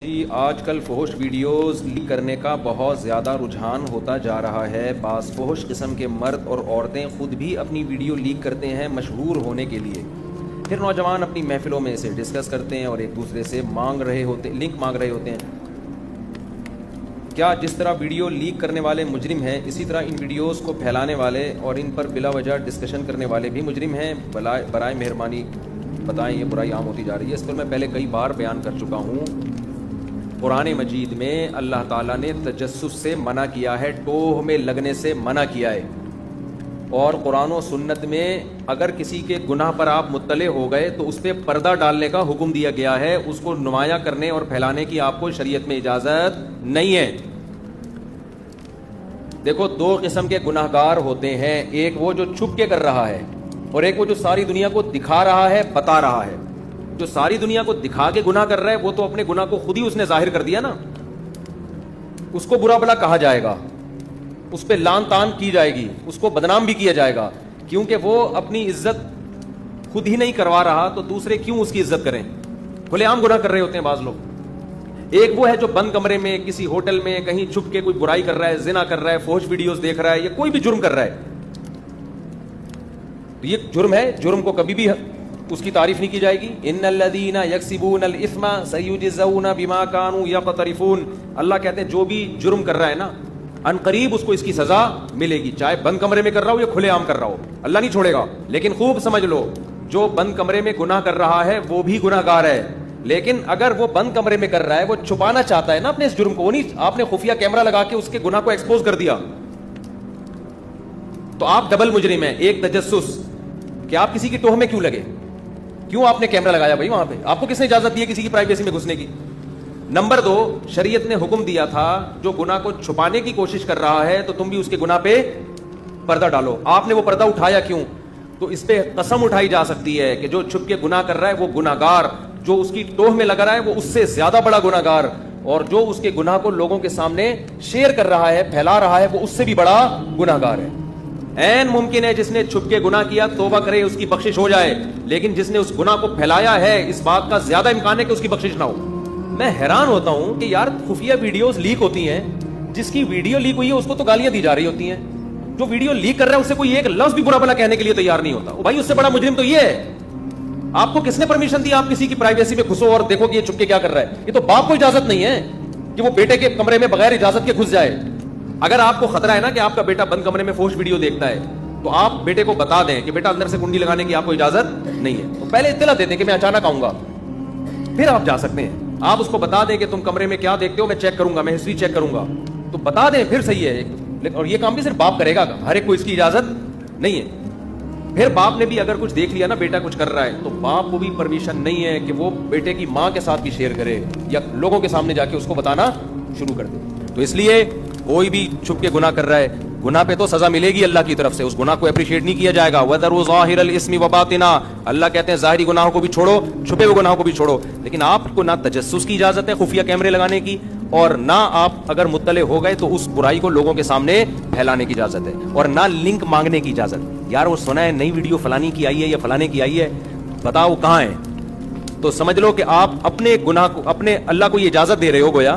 جی آج کل فحش ویڈیوز لیک کرنے کا بہت زیادہ رجحان ہوتا جا رہا ہے۔ بعض فحش قسم کے مرد اور عورتیں خود بھی اپنی ویڈیو لیک کرتے ہیں مشہور ہونے کے لیے، پھر نوجوان اپنی محفلوں میں اسے ڈسکس کرتے ہیں اور ایک دوسرے سے لنک مانگ رہے ہوتے ہیں۔ کیا جس طرح ویڈیو لیک کرنے والے مجرم ہیں، اسی طرح ان ویڈیوز کو پھیلانے والے اور ان پر بلا وجہ ڈسکشن کرنے والے بھی مجرم ہیں؟ برائے مہربانی بتائیں، یہ برائی عام ہوتی جا رہی ہے۔ اس پر میں پہلے کئی بار بیان کر چکا ہوں۔ قرآن مجید میں اللہ تعالیٰ نے تجسس سے منع کیا ہے، ٹوہ میں لگنے سے منع کیا ہے، اور قرآن و سنت میں اگر کسی کے گناہ پر آپ مطلع ہو گئے تو اس پہ پردہ ڈالنے کا حکم دیا گیا ہے، اس کو نمایاں کرنے اور پھیلانے کی آپ کو شریعت میں اجازت نہیں ہے۔ دیکھو، دو قسم کے گناہ گار ہوتے ہیں، ایک وہ جو چھپ کے کر رہا ہے اور ایک وہ جو ساری دنیا کو دکھا رہا ہے، بتا رہا ہے۔ جو ساری دنیا کو دکھا کے گناہ کر رہا ہے وہ تو اپنے گناہ کو خود ہی اس نے ظاہر کر دیا نا، اس کو برا بلا کہا جائے گا، اس پہ لان تان کی جائے گی، اس کو بدنام بھی کیا جائے گا، کیونکہ وہ اپنی عزت خود ہی نہیں کروا رہا تو دوسرے کیوں اس کی عزت کریں؟ کھلے عام گناہ کر رہے ہوتے ہیں بعض لوگ۔ ایک وہ ہے جو بند کمرے میں کسی ہوٹل میں کہیں چھپ کے کوئی برائی کر رہا ہے، زنا کر رہا ہے، فحش ویڈیوز دیکھ رہا ہے، یا کوئی بھی جرم کر رہا ہے، یہ جرم ہے، جرم کو کبھی بھی اس کی تعریف نہیں کی جائے گی۔ ان الذین یکسبون الاثم سیجزون بما كانوا یقترفون، اللہ کہتے ہیں جو بھی جرم کر رہا ہے نا، ان قریب اس کو اس کی سزا ملے گی، چاہے بند کمرے میں کر رہا ہو یا کھلے عام کر رہا ہو، اللہ نہیں چھوڑے گا۔ لیکن خوب سمجھ لو، جو بند کمرے میں گناہ کر رہا ہے وہ بھی گناہ گار ہے، لیکن اگر وہ بند کمرے میں کر رہا ہے، وہ چھپانا چاہتا ہے نا اپنے اس جرم کو، وہ نہیں آپ نے خفیہ کیمرہ لگا کے اس کے گناہ کو ایکسپوز کر دیا، تو آپ ڈبل مجرم ہیں۔ ایک تجسس، کہ آپ کسی کی ٹوہ میں کیوں لگے، کیوں آپ نے کیمرہ لگایا بھائی وہاں پہ، آپ کو کس نے اجازت دی ہے کسی کی پرائیویسی میں گھسنے کی؟ نمبر دو، شریعت نے حکم دیا تھا جو گناہ کو چھپانے کی کوشش کر رہا ہے تو تم بھی اس کے گناہ پہ پردہ ڈالو۔ آپ نے وہ پردہ اٹھایا کیوں؟ تو اس پہ قسم اٹھائی جا سکتی ہے کہ جو چھپ کے گناہ کر رہا ہے وہ گناہ گار، جو اس کی ٹوہ میں لگا رہا ہے وہ اس سے زیادہ بڑا گناہ گار، اور جو اس کے گناہ کو لوگوں کے سامنے شیئر کر رہا ہے، پھیلا رہا ہے، وہ اس سے بھی بڑا گناہ گار ہے۔ این ممکن ہے جس نے چھپ کے گناہ کیا توبہ کرے، اس کی بخشش ہو جائے، لیکن جس نے اس گناہ کو پھیلایا ہے اس بات کا زیادہ امکان ہے کہ اس کی بخشش نہ ہو۔ میں حیران ہوتا ہوں کہ یار خفیہ ویڈیوز لیک ہوتی ہیں، جس کی ویڈیو لیک ہوئی ہے اس کو تو گالیاں دی جا رہی ہوتی ہیں، جو ویڈیو لیک کر رہا ہے اس سے کوئی ایک لفظ بھی برا بھلا کہنے کے لیے تیار نہیں ہوتا۔ بھائی اس سے بڑا مجرم تو یہ ہے۔ آپ کو کس نے پرمیشن دی آپ کسی کی پرائیویسی میں گھسو اور دیکھو کہ یہ چھپ کے کیا کر رہا ہے؟ یہ تو باپ کو اجازت نہیں ہے کہ وہ بیٹے کے کمرے میں بغیر اجازت کے گھس جائے۔ اگر آپ کو خطرہ ہے نا کہ آپ کا بیٹا بند کمرے میں فحش ویڈیو دیکھتا ہے تو آپ بیٹے کو بتا دیں کہ بیٹا اندر سے کنڈی لگانے کی آپ کو اجازت نہیں ہے، تو پہلے اطلاع دے دیں کہ میں اچانک آؤں گا، پھر آپ جا سکتے ہیں۔ آپ اس کو بتا دیں کہ تم کمرے میں کیا دیکھتے ہو، میں چیک کروں گا، میں ہسٹری چیک کروں گا، تو بتا دیں پھر صحیح ہے۔ اور یہ کام بھی صرف باپ کرے گا، ہر ایک کو اس کی اجازت نہیں ہے۔ پھر باپ نے بھی اگر کچھ دیکھ لیا نا بیٹا کچھ کر رہا ہے تو باپ کو بھی پرمیشن نہیں ہے کہ وہ بیٹے کی ماں کے ساتھ بھی شیئر کرے یا لوگوں کے سامنے جا کے اس کو بتانا شروع کر دے۔ تو اس لیے کوئی بھی چھپ کے گناہ کر رہا ہے، گناہ پہ تو سزا ملے گی اللہ کی طرف سے، اس گناہ کو اپریشیٹ نہیں کیا جائے گا۔ وَذَرُوا ظَاهِرَ الْإِثْمِ وَبَاطِنَهُ، اللہ کہتے ہیں ظاہری گناہوں کو بھی چھوڑو، چھپے ہوئے گناہوں کو بھی چھوڑو، لیکن آپ کو نہ تجسس کی اجازت ہے خفیہ کیمرے لگانے کی، اور نہ آپ اگر مطلع ہو گئے تو اس برائی کو لوگوں کے سامنے پھیلانے کی اجازت ہے، اور نہ لنک مانگنے کی اجازت۔ یار وہ سنا ہے نئی ویڈیو فلانی کی آئی ہے یا فلانے کی آئی ہے، بتاؤ کہاں ہے؟ تو سمجھ لو کہ آپ اپنے گناہ کو، اپنے اللہ کو یہ اجازت دے رہے ہو گویا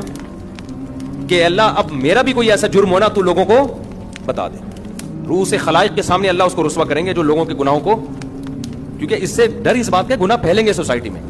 کہ اللہ اب میرا بھی کوئی ایسا جرم ہونا تو لوگوں کو بتا دے۔ روح سے خلائق کے سامنے اللہ اس کو رسوا کریں گے جو لوگوں کے گناہوں کو، کیونکہ اس سے ڈر اس بات کا گناہ پھیلیں گے سوسائٹی میں۔